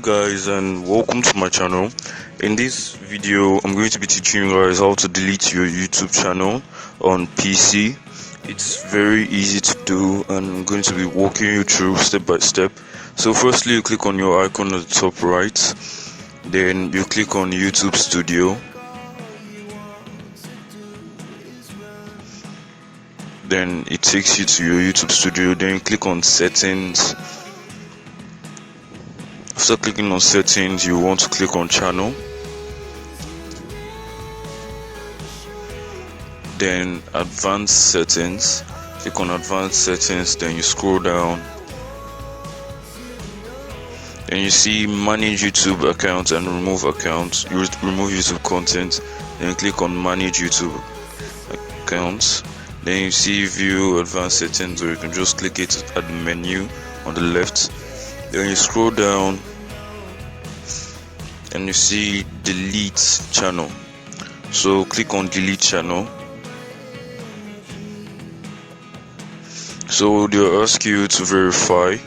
guys, and welcome to my channel. In this video I'm going to be teaching you guys how to delete your YouTube channel on PC. It's very easy to do and I'm going to be walking you through step by step. So firstly, you click on your icon at the top right, then you click on YouTube Studio, then it takes you to your YouTube Studio. Then you click on settings. After clicking on settings, you want to click on channel, then advanced settings. Click on advanced settings, then you scroll down, then you see manage YouTube account and remove accounts. You remove YouTube content, then you click on manage YouTube accounts. Then you see view advanced settings, or you can just click it at the menu on the left. Then you scroll down and you see delete channel. So click on delete channel. So they'll ask you to verify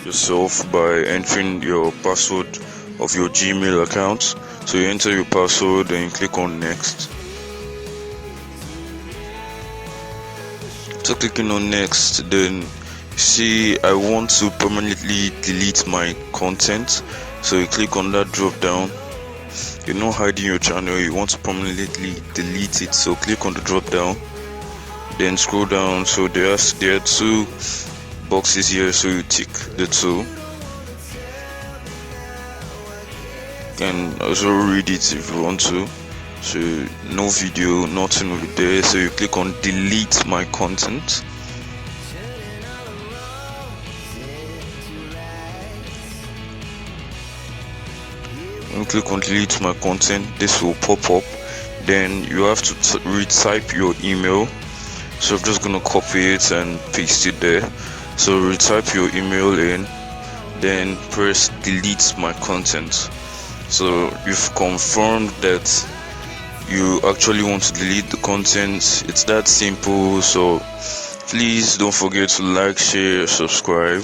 yourself by entering your password of your Gmail account. So you enter your password and you click on next. So clicking on next, then see I want to permanently delete my content. So you click on that drop down. You're not hiding your channel, you want to permanently delete it, so click on the drop down, then scroll down. So there are two boxes here, so you tick the two. You can also read it if you want to. So no video, nothing will be there, so you click on delete my content. When you click on delete my content, this will pop up. Then you have to retype your email. So I'm just gonna copy it and paste it there. So retype your email in, then press delete my content. So you've confirmed that you actually want to delete the content. It's that simple. So please don't forget to like, share, subscribe,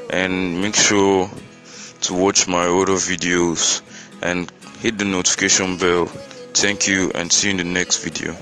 and make sure to watch my other videos and hit the notification bell. Thank you and see you in the next video.